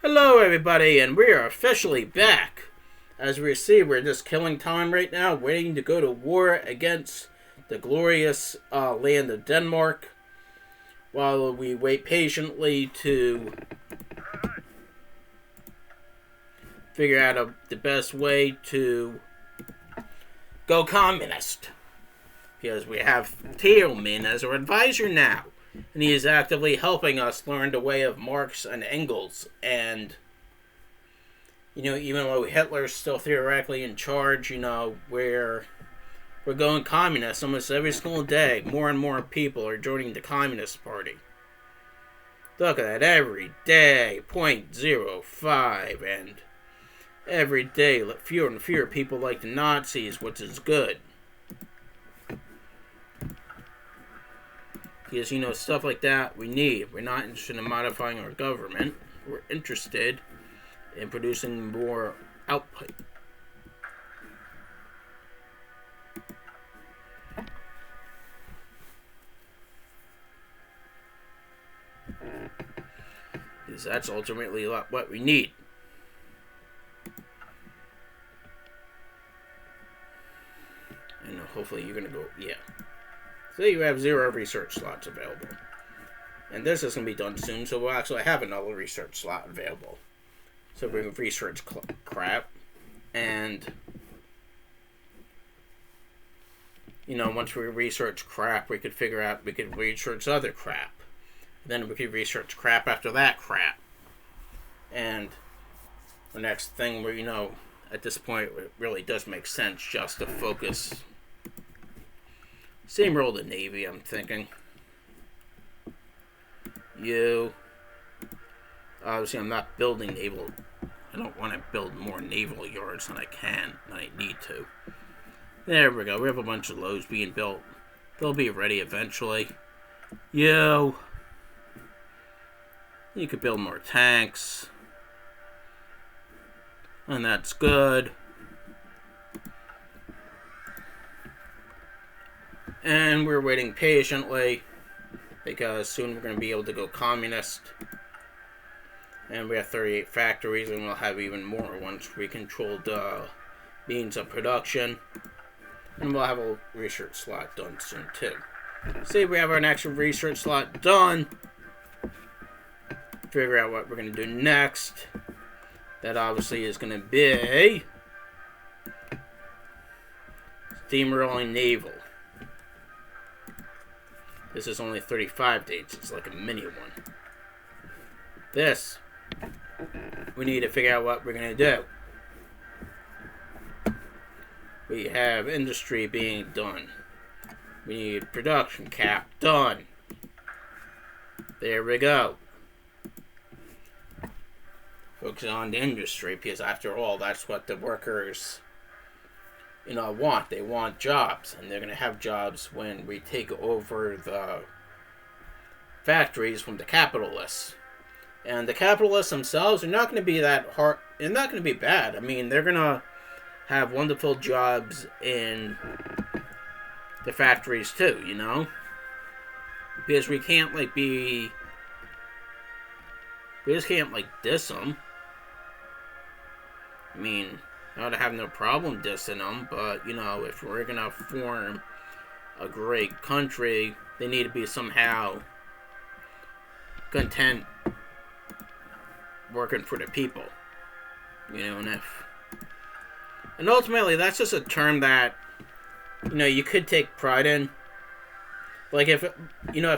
Hello, everybody, and we are officially back. As we see, we're just killing time right now, waiting to go to war against the glorious land of Denmark, while we wait patiently to figure out the best way to go communist. Because we have Thielman as our advisor now. And he is actively helping us learn the way of Marx and Engels. And, even though Hitler's still theoretically in charge, we're going communist almost every single day. More and more people are joining the Communist Party. Look at that, every day, 0.05, and every day fewer and fewer people like the Nazis, which is good. Because, stuff like that we need. We're not interested in modifying our government. We're interested in producing more output. Because that's ultimately what we need. And hopefully you're going to go, yeah. So you have 0 research slots available. And this is going to be done soon, so we'll actually have another research slot available. So we can research crap. And, once we research crap, we could research other crap. And then we could research crap after that crap. And the next thing where, at this point, it really does make sense just to focus. Same role the Navy, I'm thinking. Obviously, I'm not building naval. I don't want to build more naval yards than I need to. There we go. We have a bunch of loads being built. They'll be ready eventually. You could build more tanks. And that's good. And we're waiting patiently because soon we're going to be able to go communist. And we have 38 factories, and we'll have even more once we control the means of production. And we'll have a research slot done soon too. See, we have our next research slot done. Figure out what we're going to do next. That obviously is going to be steamrolling naval. This is only 35 dates. It's like a mini one. This, we need to figure out what we're going to do. We have industry being done. We need production cap done. There we go. Focus on the industry, because after all, that's what the workers want. They want jobs, and they're going to have jobs when we take over the factories from the capitalists. And the capitalists themselves are not going to be that hard. They're not going to be bad. I mean, they're going to have wonderful jobs in the factories too, because we can't we just can't diss them. I mean, I would have no problem dissing them, but, if we're going to form a great country, they need to be somehow content working for the people. And ultimately, that's just a term that, you could take pride in. Like, if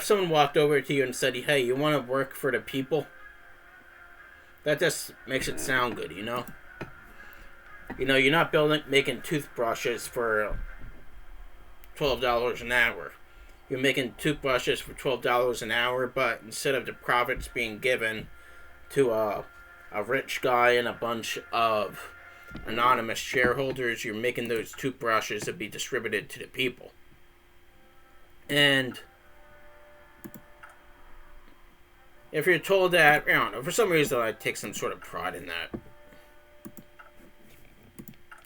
someone walked over to you and said, hey, you want to work for the people? That just makes it sound good, you're not making toothbrushes for $12 an hour. You're making toothbrushes for $12 an hour, but instead of the profits being given to a rich guy and a bunch of anonymous shareholders, you're making those toothbrushes to be distributed to the people. And if you're told that, I don't know, for some reason I take some sort of pride in that.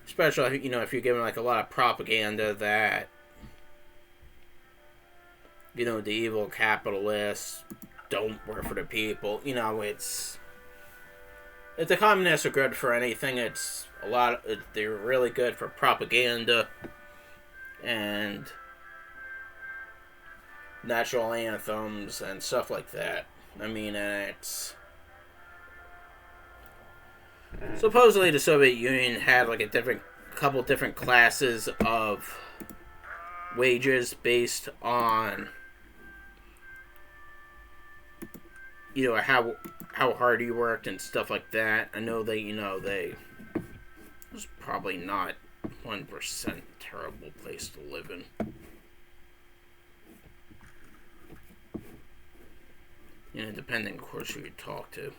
Especially, if you're given a lot of propaganda that, the evil capitalists don't work for the people. if the communists are good for anything, it's a lot. They're really good for propaganda and national anthems and stuff like that. I mean, and it's supposedly the Soviet Union had like a couple different classes of wages based on, you know, how hard you worked and stuff like that. I know they, you know, it was probably not 1% terrible place to live in. You know, depending, of course, who you talk to.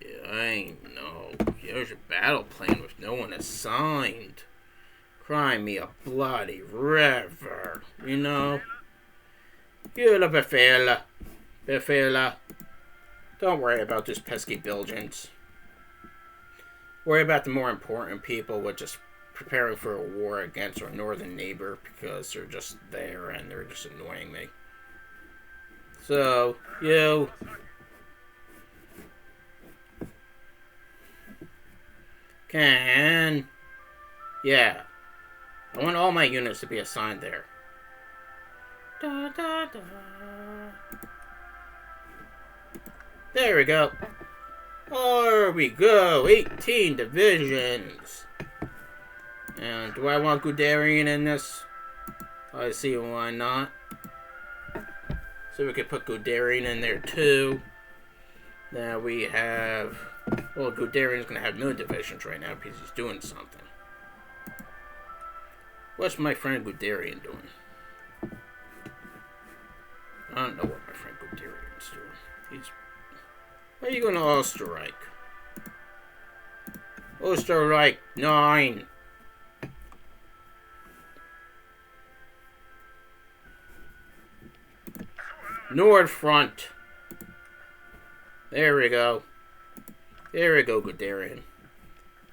Yeah, I know. Here's a battle plane with no one assigned. Cry me a bloody river, you know? You the befehler. Befehler. Don't worry about those pesky Belgians. Worry about the more important people, which is preparing for a war against our northern neighbor, because they're just there and they're just annoying me. So, you can, yeah, I want all my units to be assigned there. Da, da, da. There we go. There we go. 18 divisions. And do I want Guderian in this? I see why not. So we could put Guderian in there too. Now we have... Well, Guderian's going to have no divisions right now because he's doing something. What's my friend Guderian doing? I don't know what my friend Guderian's doing. Where are you going to Österreich? Österreich 9. Nord Front. There we go. There we go, Guderian.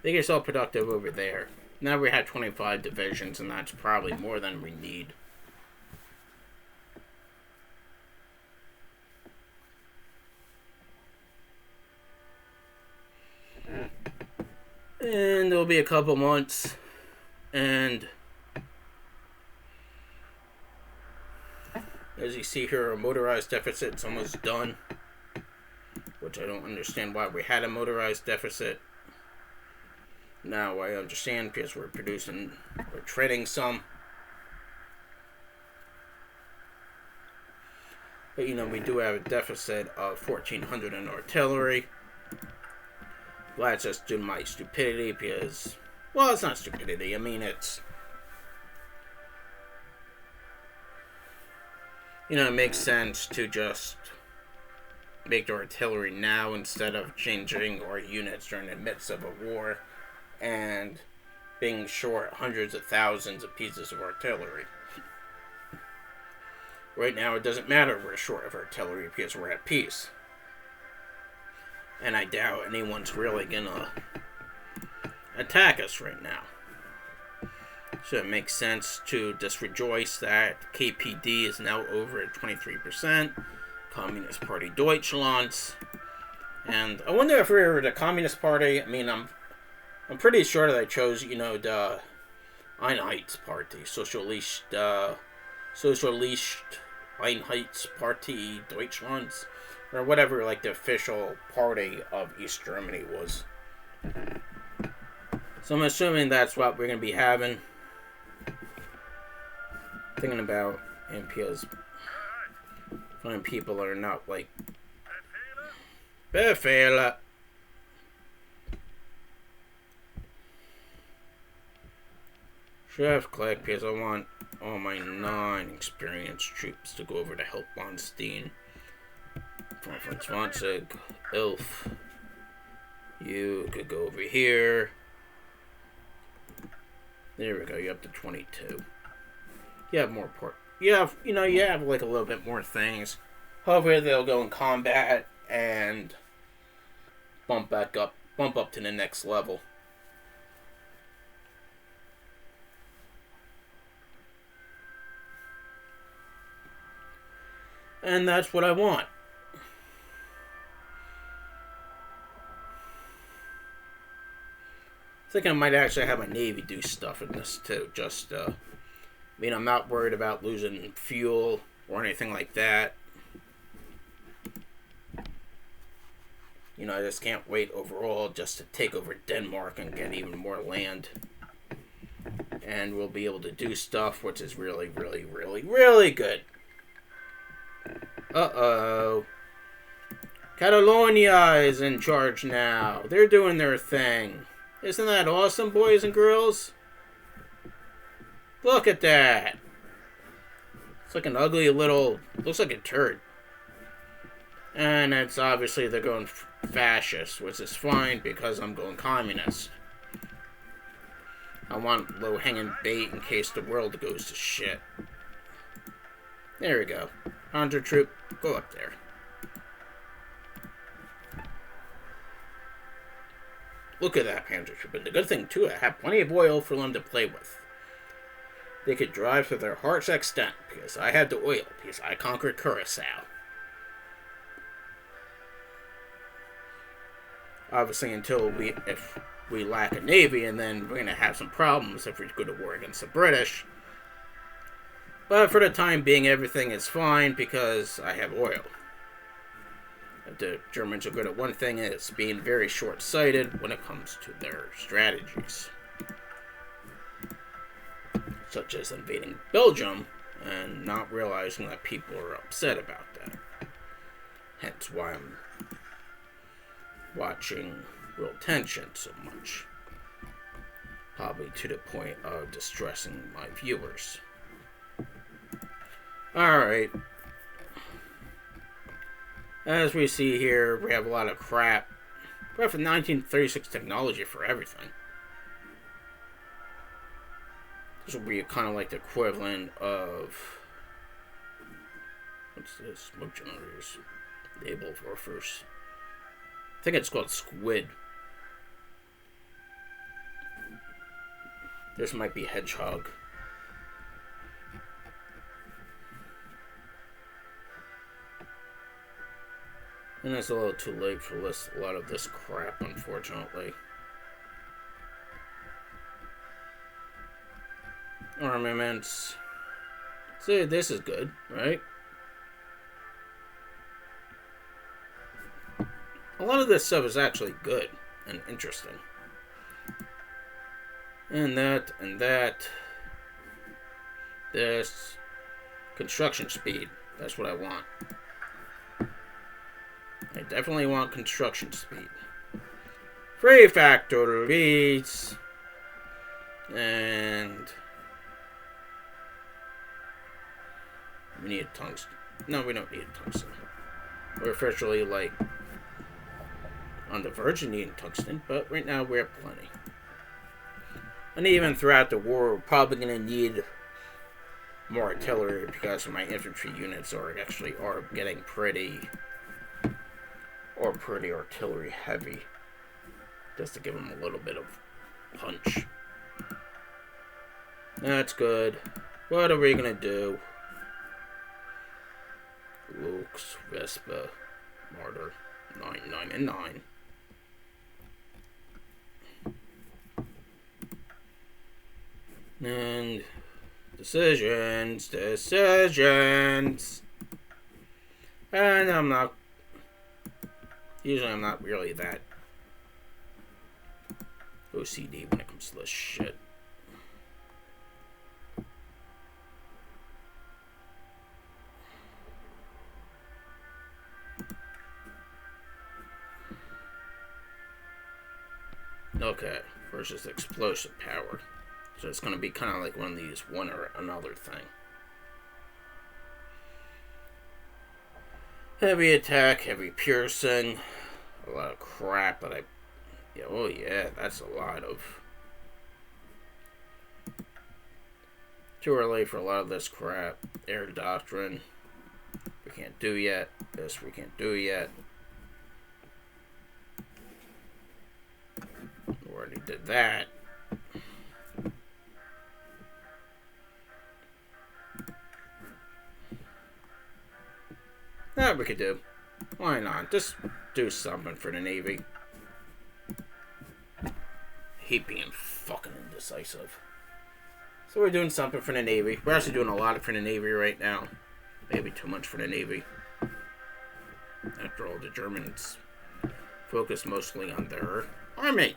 Make yourself productive over there. Now we have 25 divisions, and that's probably more than we need. And there'll be a couple months, and as you see here, our motorized deficit's almost done, which I don't understand why we had a motorized deficit. Now I understand because we're trading some. But you know, we do have a deficit of 1,400 in artillery. Well, that's just due to my stupidity because, well, it's not stupidity. I mean, it's, you know, it makes sense to just make the artillery now instead of changing our units during the midst of a war and being short hundreds of thousands of pieces of artillery. Right now, it doesn't matter we're short of artillery because we're at peace. And I doubt anyone's really gonna attack us right now. So it makes sense to just rejoice that KPD is now over at 23%. Communist Party Deutschland. And I wonder if we were the Communist Party. I mean, I'm pretty sure that I chose, you know, the Einheitsparty, Socialist Einheitsparty Deutschlands, or whatever, like, the official party of East Germany was. So I'm assuming that's what we're going to be having. Thinking about MPs. Finding people that are not, like, Befehl. Chef click because I want all my non-experienced troops to go over to help Bonstein. Von Zwanzig, Elf. You could go over here. There we go. You're up to 22. You have more you have like a little bit more things. Hopefully they'll go in combat and bump up to the next level. And that's what I want. I think I might actually have my Navy do stuff in this too. Just, I mean, I'm not worried about losing fuel or anything like that. You know, I just can't wait overall just to take over Denmark and get even more land. And we'll be able to do stuff which is really, really, really, really good. Uh-oh. Catalonia is in charge now. They're doing their thing. Isn't that awesome, boys and girls? Look at that. It's like an ugly little... looks like a turd. And it's obviously they're going fascist, which is fine because I'm going communist. I want low-hanging bait in case the world goes to shit. There we go. 100 troop, go up there. Look at that 100 troop. But the good thing, too, I have plenty of oil for them to play with. They could drive to their heart's extent, because I had the oil, because I conquered Curacao. Obviously, if we lack a navy, and then we're going to have some problems if we go to war against the British. But for the time being, everything is fine because I have oil. The Germans are good at one thing, and it's being very short-sighted when it comes to their strategies. Such as invading Belgium and not realizing that people are upset about that. Hence why I'm watching World Tension so much. Probably to the point of distressing my viewers. Alright. As we see here, we have a lot of crap. We have 1936 technology for everything. This will be kind of like the equivalent of... what's this? Smoke generators. Naval warfare. I think it's called Squid. This might be Hedgehog. And it's a little too late for a lot of this crap, unfortunately. Armaments. See, this is good, right? A lot of this stuff is actually good and interesting. And that, and that. This. Construction speed. That's what I want. I definitely want construction speed. Free factories. And... we need tungsten. No, we don't need tungsten. We're officially, like, on the verge of needing tungsten, but right now we have plenty. And even throughout the war, we're probably going to need more artillery because my infantry units are getting pretty artillery heavy. Just to give them a little bit of punch. That's good. What are we going to do? Lux, Vespa, Martyr, 9, 9, and 9. And decisions. And usually I'm not really that OCD when it comes to this shit. Okay, versus explosive power. So it's going to be kind of like one of these, one or another thing. Heavy attack, heavy piercing. A lot of crap that yeah, oh yeah, that's a lot of... too early for a lot of this crap. Air doctrine. We can't do yet. This we can't do yet. We already did that. That we could do. Why not? Just do something for the Navy. I hate being fucking indecisive. So we're doing something for the Navy. We're actually doing a lot for the Navy right now. Maybe too much for the Navy. After all, the Germans focus mostly on their army.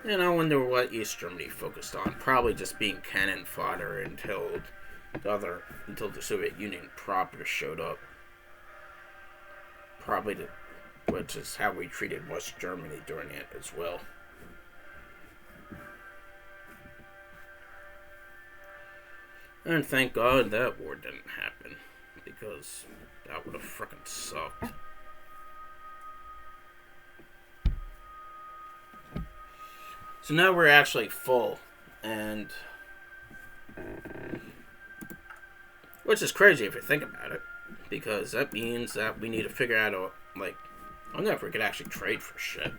And I wonder what East Germany focused on. Probably just being cannon fodder until the Soviet Union proper showed up. Which is how we treated West Germany during it as well. And thank God that war didn't happen, because that would have frickin' sucked. So now we're actually full, and which is crazy if you think about it, because that means that we need to figure out I don't know if we could actually trade for shit.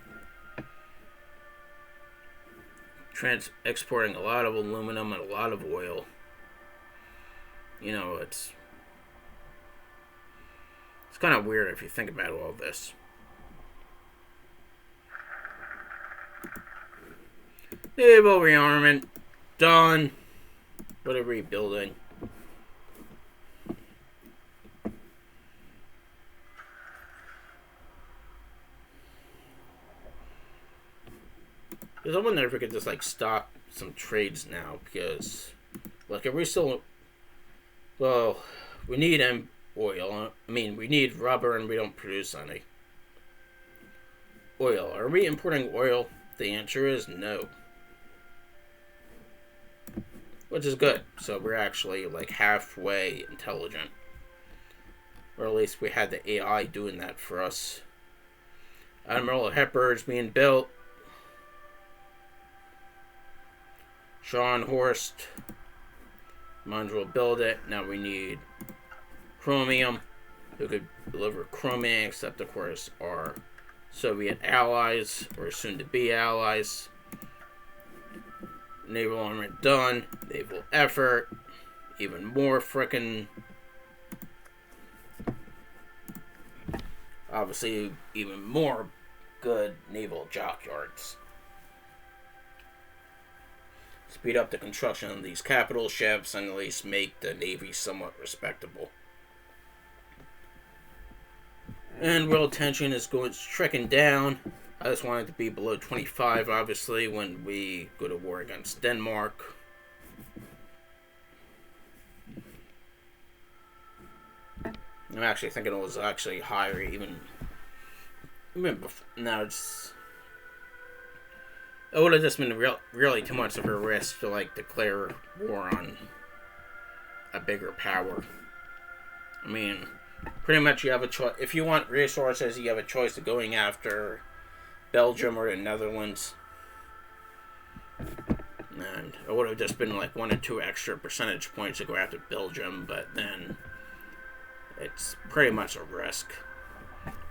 Exporting a lot of aluminum and a lot of oil. You know, it's kind of weird if you think about all this. Naval rearmament done. What are we building? Because I wonder if we could just stop some trades now, because if we still, well, we need oil. I mean, we need rubber, and we don't produce any oil. Are we importing oil? The answer is no. Which is good. So we're actually halfway intelligent. Or at least we had the AI doing that for us. Admiral Hepburn is being built. Sean Horst. Might as well build it. Now we need chromium. Who could deliver chromium, except of course our Soviet allies, or soon to be allies. Naval armament done. Naval effort. Even more frickin'. Obviously, even more good naval dockyards. Speed up the construction of these capital ships and at least make the Navy somewhat respectable. And world tension is tricking down. I just want it to be below 25, obviously, when we go to war against Denmark. I'm actually thinking it was actually higher, even before. Now it's. It would have just been really too much of a risk to declare war on a bigger power. I mean, pretty much you have a choice. If you want resources, you have a choice of going after Belgium or the Netherlands. And it would have just been 1 or 2 extra percentage points to go after Belgium, but then it's pretty much a risk.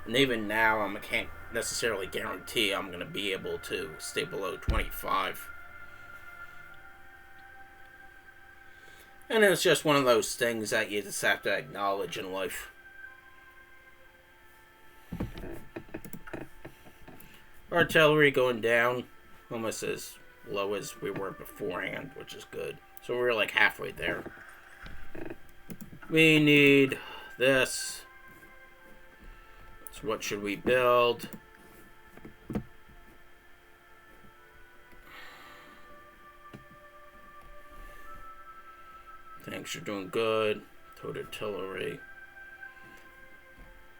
And even now, I can't necessarily guarantee I'm going to be able to stay below 25. And it's just one of those things that you just have to acknowledge in life. Artillery going down, almost as low as we were beforehand, which is good. So we're halfway there. We need this. So what should we build? Tanks are doing good. Towed artillery.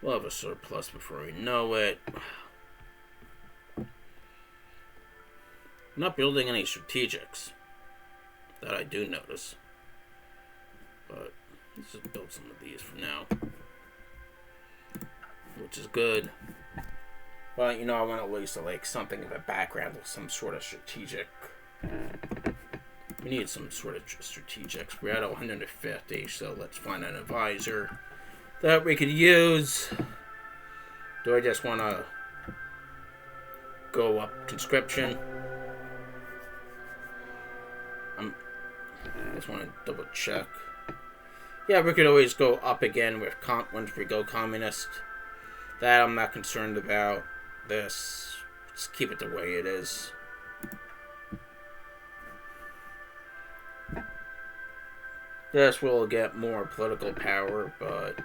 We'll have a surplus before we know it. I'm not building any strategics that I do notice. But let's just build some of these for now. Which is good. But, I want at least something of a background of some sort of strategic. We need some sort of strategics. We're at 150, so let's find an advisor that we could use. Do I just want to go up conscription? I just want to double check. Yeah, we could always go up again with once we go communist. That I'm not concerned about. This, just keep it the way it is. This will get more political power, but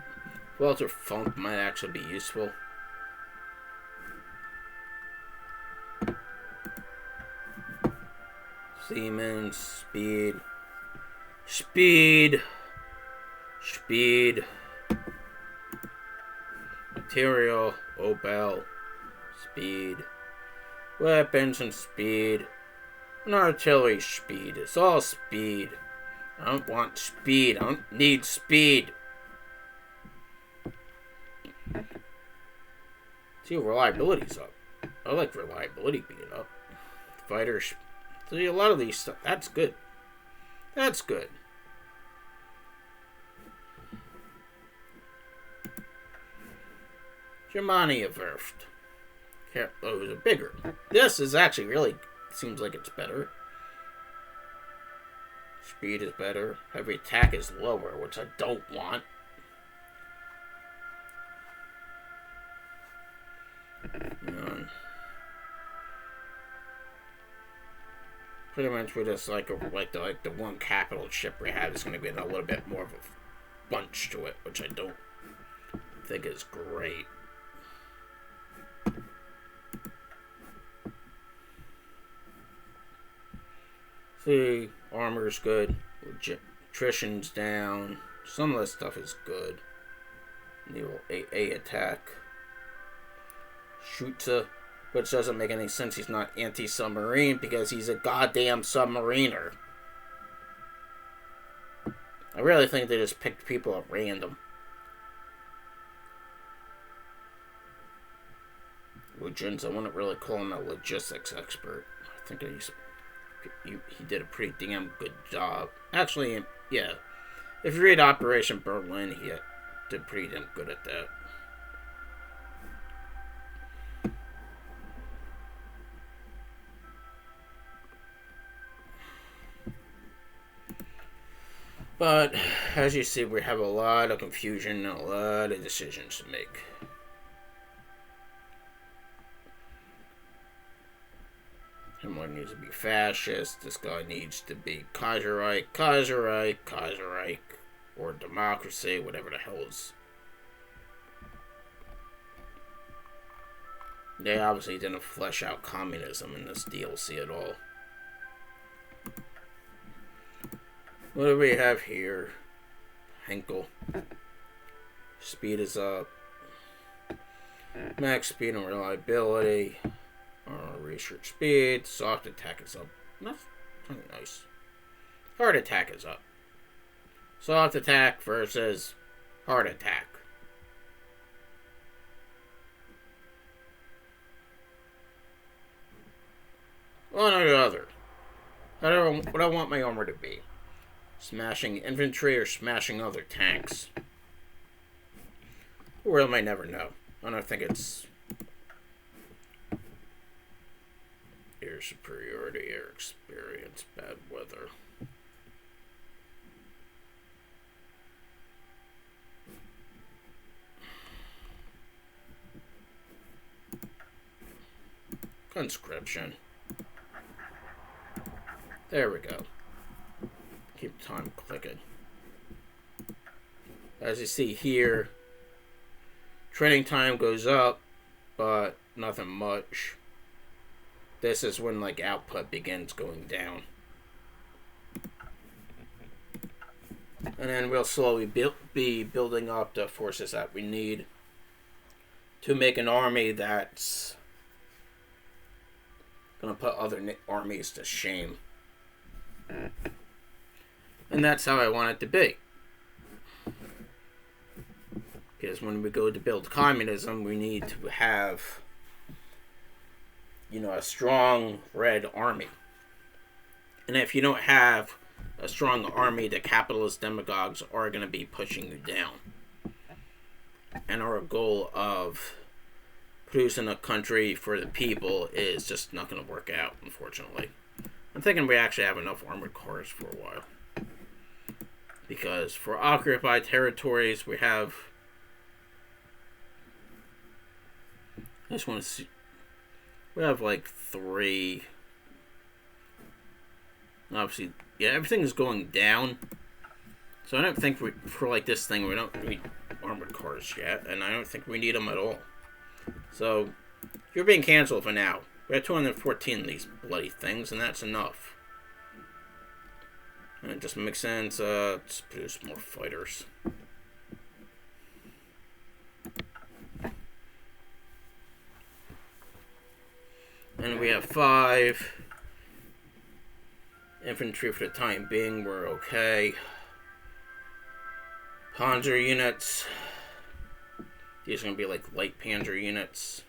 Walter Funk might actually be useful. Siemens, speed. Material, Opel, speed. Weapons and speed. And artillery speed. It's all speed. I don't want speed. I don't need speed. See, reliability's up. I like reliability being up. Fighters. See, a lot of these stuff. That's good. That's good. Germania Werft. Oh, it was bigger. This is actually really, seems like it's better. Speed is better. Heavy attack is lower, which I don't want. Pretty much we just like the one capital ship we have is going to be a little bit more of a bunch to it, which I don't think is great. See, armor's good. Attrition's down. Some of this stuff is good. Naval AA attack. Shoots which doesn't make any sense. He's not anti-submarine because he's a goddamn submariner. I really think they just picked people at random. Legends, I wouldn't really call him a logistics expert. I think he did a pretty damn good job. Actually, yeah. If you read Operation Berlin, he did pretty damn good at that. But, as you see, we have a lot of confusion and a lot of decisions to make. Himmler needs to be fascist. This guy needs to be Kaiserreich, or democracy, whatever the hell is. They obviously didn't flesh out communism in this DLC at all. What do we have here? Henkel. Speed is up. Max speed and reliability. Research speed. Soft attack is up. That's kind of nice. Hard attack is up. Soft attack versus hard attack. One or the other. What I want my armor to be. Smashing infantry or smashing other tanks. We might never know. I don't think it's air superiority, air experience, bad weather. Conscription. There we go. Keep time clicking. As you see here, training time goes up, but nothing much. This is when like output begins going down. And then we'll slowly be building up the forces that we need to make an army that's going to put other armies to shame. And that's how I want it to be. Because when we go to build communism, we need to have, a strong red army. And if you don't have a strong army, the capitalist demagogues are going to be pushing you down. And our goal of producing a country for the people is just not going to work out, unfortunately. I'm thinking we actually have enough armored cars for a while. Because for occupied territories, we have... I just want to see... We have like 3... Obviously, yeah, everything is going down. So I don't think for like this thing, we don't need armored cars yet. And I don't think we need them at all. So, you're being canceled for now. We have 214 of these bloody things, and that's enough. And it just makes sense, let's produce more fighters. And we have 5. Infantry for the time being, we're okay. Panzer units. These are going to be like light Panzer units.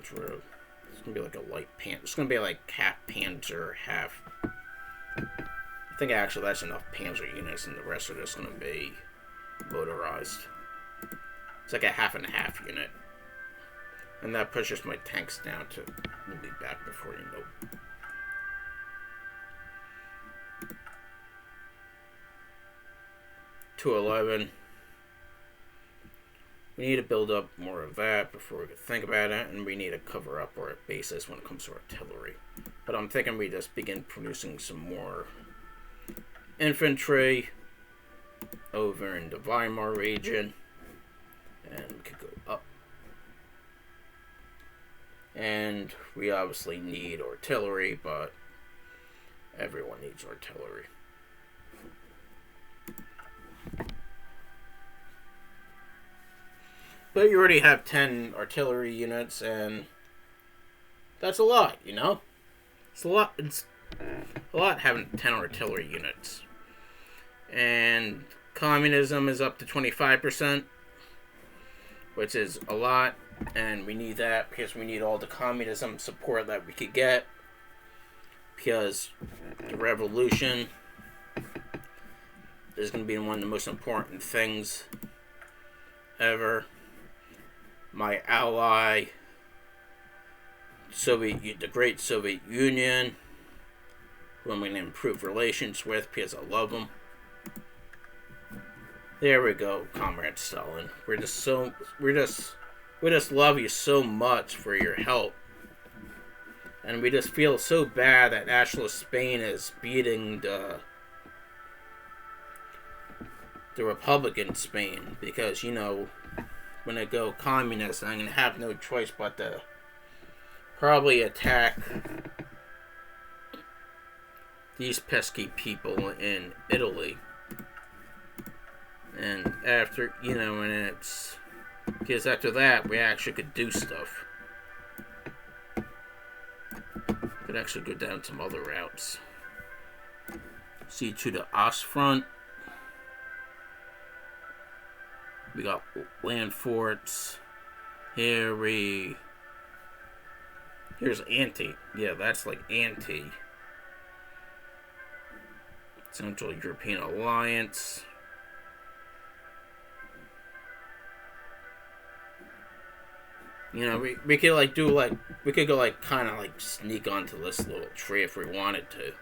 It's going to be like a light Panzer. It's going to be like half Panzer, half... I think actually that's enough Panzer units, and the rest are just going to be motorized. It's like a half and a half unit. And that pushes my tanks down to... We'll be back before you know. 211. We need to build up more of that before we can think about it, and we need to cover up our bases when it comes to artillery. But I'm thinking we just begin producing some more infantry over in the Weimar region, and we could go up. And we obviously need artillery, but everyone needs artillery. But you already have 10 artillery units, and that's a lot, you know? It's a lot. It's a lot having 10 artillery units. And communism is up to 25%, which is a lot, and we need that because we need all the communism support that we could get, because the revolution is going to be one of the most important things ever. My ally, the great Soviet Union, who I'm going to improve relations with because I love them. There we go, Comrade Stalin. We just love you so much for your help, and we just feel so bad that nationalist Spain is beating the Republican Spain, because you know, when I go communist, I'm going to have no choice but to probably attack these pesky people in Italy. And after, you know, and it's... Because after that, we actually could do stuff. Could actually go down some other routes. See to the Ostfront. We got land forts. Here's anti. Yeah, that's like anti. Central European Alliance. You know, we could like do like, we could go like kind of like sneak onto this little tree if we wanted to.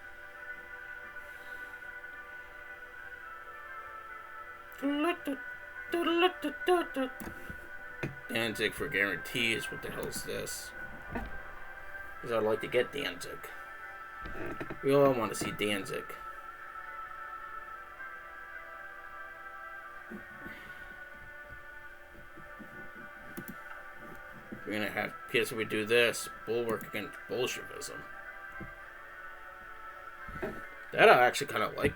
Danzig for guarantees. What the hell is this? Because I'd like to get Danzig. We all want to see Danzig. We're gonna have, because if we do this, bulwark against Bolshevism. That I actually kind of like.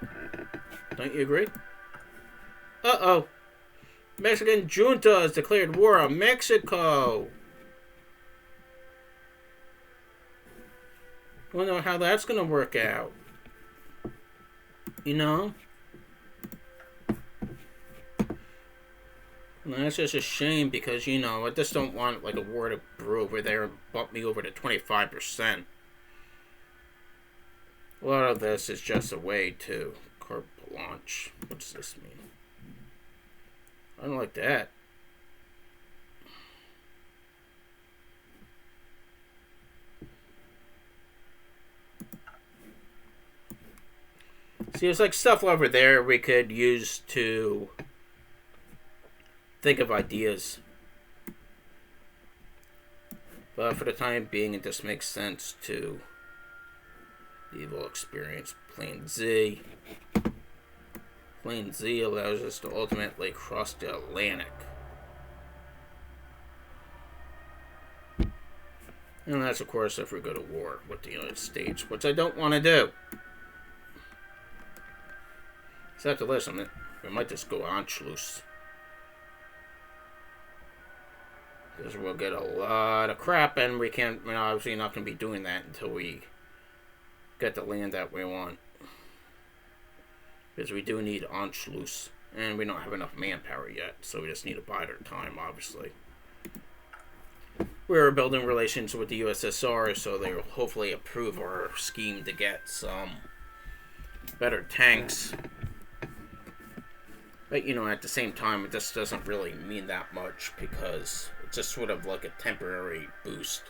Don't you agree? Uh-oh. Mexican junta has declared war on Mexico. I don't know how that's going to work out. You know? And that's just a shame because, you know, I just don't want like a war to brew over there and bump me over to 25%. A lot of this is just a way to carte blanche. What does this mean? I don't like that. See, there's like stuff over there we could use to think of ideas. But for the time being, it just makes sense to evil experience plain Z. Plain Z allows us to ultimately cross the Atlantic. And that's, of course, if we go to war with the United States, which I don't want to do. So after this, we might just go Anschluss. Because we'll get a lot of crap, and we're obviously not going to be doing that until we get the land that we want. Because we do need Anschluss, and we don't have enough manpower yet, so we just need to bide our time, obviously. We're building relations with the USSR, so they will hopefully approve our scheme to get some better tanks. But, at the same time, it just doesn't really mean that much, because it's just sort of like a temporary boost.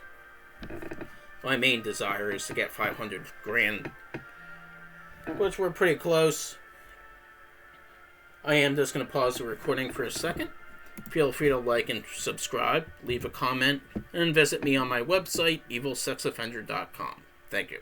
My main desire is to get 500 grand, which we're pretty close. I am just going to pause the recording for a second. Feel free to like and subscribe, leave a comment, and visit me on my website, evilsexoffender.com. Thank you.